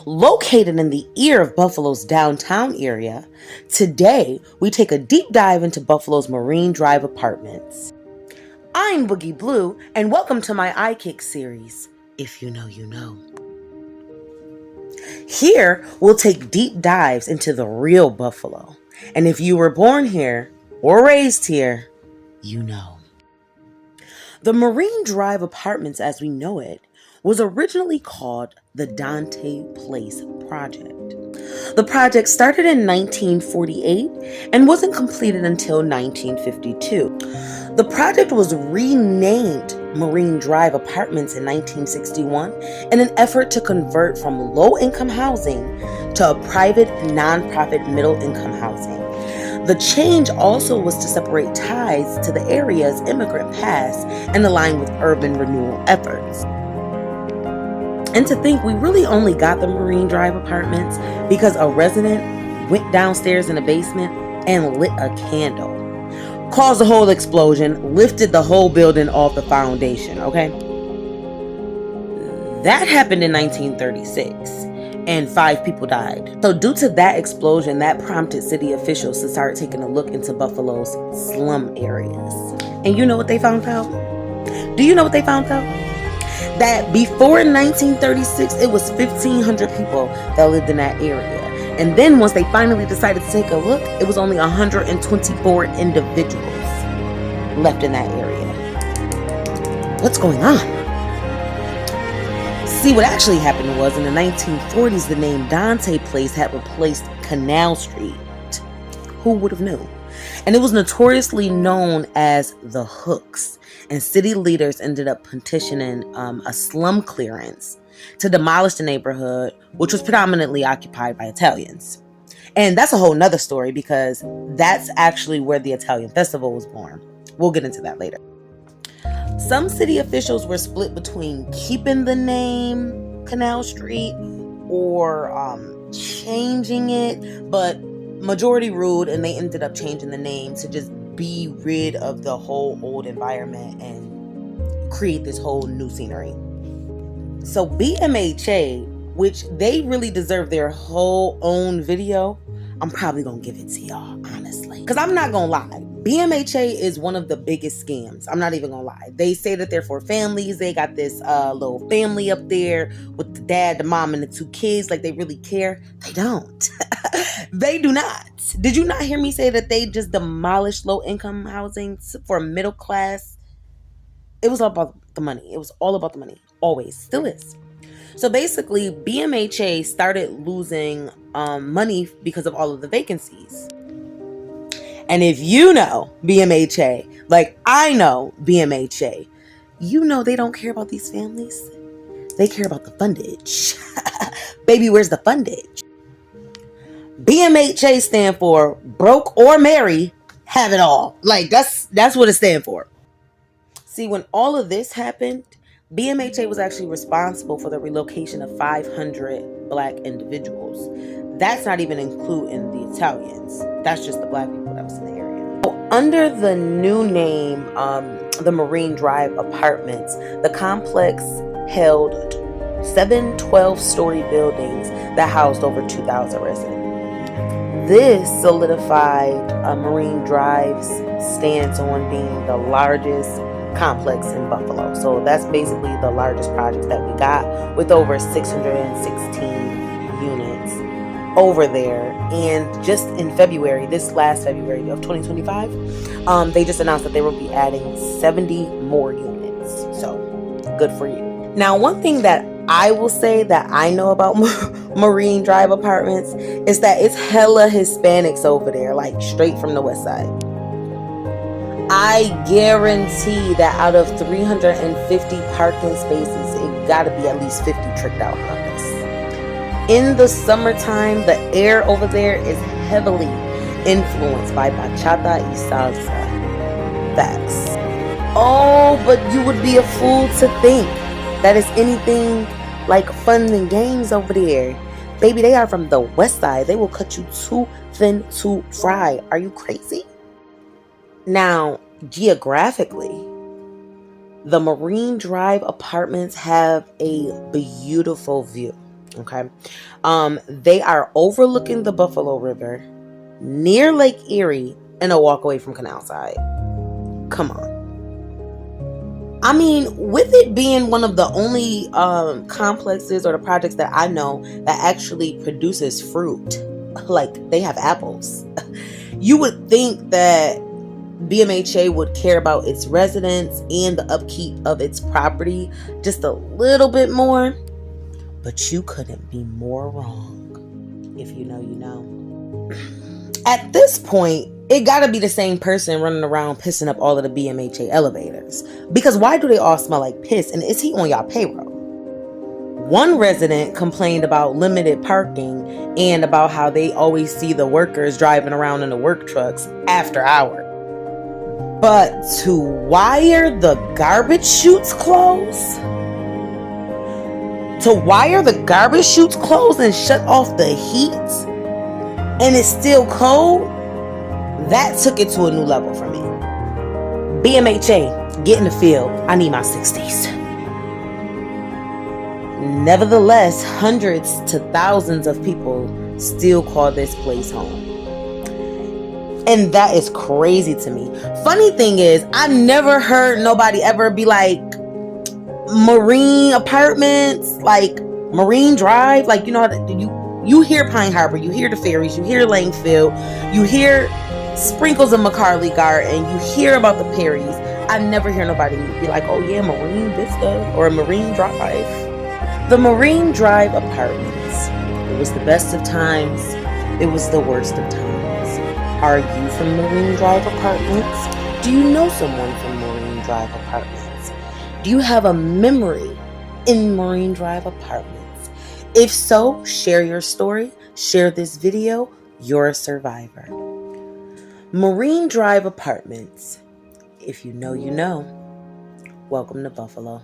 Located in the ear of Buffalo's downtown area, today we take a deep dive into Buffalo's Marine Drive apartments. I'm Boogie Blue, and welcome to my iKick series, If You Know, You Know. Here, we'll take deep dives into the real Buffalo. And if you were born here or raised here, you know. The Marine Drive Apartments as we know it was originally called the Dante Place Project. The project started in 1948 and wasn't completed until 1952. The project was renamed Marine Drive Apartments in 1961 in an effort to convert from low-income housing to a private, nonprofit middle-income housing. The change also was to separate ties to the area's immigrant past and align with urban renewal efforts. And to think we really only got the Marine Drive Apartments because a resident went downstairs in the basement and lit a candle. Caused a whole explosion, lifted the whole building off the foundation, okay? That happened in 1936, and 5 people died. So due to that explosion, that prompted city officials to start taking a look into Buffalo's slum areas. And you know what they found out? Do you know what they found out? That before 1936, it was 1,500 people that lived in that area. And then once they finally decided to take a look, it was only 124 individuals left in that area. What's going on? See, what actually happened was in the 1940s, the name Dante Place had replaced Canal Street. Who would have known? And it was notoriously known as the Hooks. And city leaders ended up petitioning a slum clearance to demolish the neighborhood, which was predominantly occupied by Italians. And that's a whole nother story because that's actually where the Italian festival was born. We'll get into that later. Some city officials were split between keeping the name Canal Street or changing it, but majority ruled and they ended up changing the name to just be rid of the whole old environment and create this whole new scenery. So BMHA, which they really deserve their whole own video, I'm probably gonna give it to y'all, honestly. Because I'm not gonna lie, BMHA is one of the biggest scams. I'm not even gonna lie. They say that they're for families. They got this little family up there with the dad, the mom, and the 2 kids. Like they really care. They don't. They do not. Did you not hear me say that they just demolished low-income housing for middle class? It was all about the money. It was all about the money. Always. Still is. So basically, BMHA started losing money because of all of the vacancies. And if you know BMHA, like I know BMHA, you know they don't care about these families. They care about the fundage. Baby, where's the fundage? BMHA stand for broke or marry, have it all. Like that's what it stands for. See, when all of this happened, BMHA was actually responsible for the relocation of 500 black individuals. That's not even including the Italians. That's just the black people that was in the area. So under the new name, the Marine Drive Apartments, the complex held 7 12-story buildings that housed over 2,000 residents. This solidified Marine Drive's stance on being the largest complex in Buffalo. So that's basically the largest project that we got, with over 616 units over there. And just in February, this last February of 2025, they just announced that they will be adding 70 more units. So good for you. Now, one thing that I will say that I know about Marine Drive Apartments is that it's hella Hispanics over there, like straight from the west side. I guarantee that out of 350 parking spaces, it gotta be at least 50 tricked out Hondas. In the summertime, the air over there is heavily influenced by bachata y salsa. Facts. Oh, but you would be a fool to think that is anything like fun and games over there. Baby, they are from the west side. They will cut you too thin to fry. Are you crazy? Now, geographically, the Marine Drive Apartments have a beautiful view. Okay. They are overlooking the Buffalo River near Lake Erie and a walk away from Canal Side. Come on. I mean, with it being one of the only complexes or the projects that I know that actually produces fruit, like they have apples, you would think that BMHA would care about its residents and the upkeep of its property just a little bit more. But you couldn't be more wrong. If you know, you know. At this point, it gotta be the same person running around pissing up all of the BMHA elevators. Because why do they all smell like piss? And is he on y'all payroll? One resident complained about limited parking and about how they always see the workers driving around in the work trucks after hours. But to wire the garbage chutes closed? To wire the garbage chutes closed and shut off the heat? And it's still cold? That took it to a new level for me. BMHA, get in the field. I need my 60s. Nevertheless, hundreds to thousands of people still call this place home. And that is crazy to me. Funny thing is, I've never heard nobody ever be like, Marine Apartments, like Marine Drive, like, you know, you hear Pine Harbor, you hear the ferries, you hear Langfield, you hear sprinkles of McCarley Garden, you hear about the Perrys. I never hear nobody be like, oh yeah, Marine Vista or Marine Drive. The Marine Drive Apartments. It was the best of times. It was the worst of times. Are you from Marine Drive Apartments? Do you know someone from Marine Drive Apartments? Do you have a memory in Marine Drive Apartments? If so, share your story. Share this video. You're a survivor. Marine Drive Apartments. If you know, you know. Welcome to Buffalo.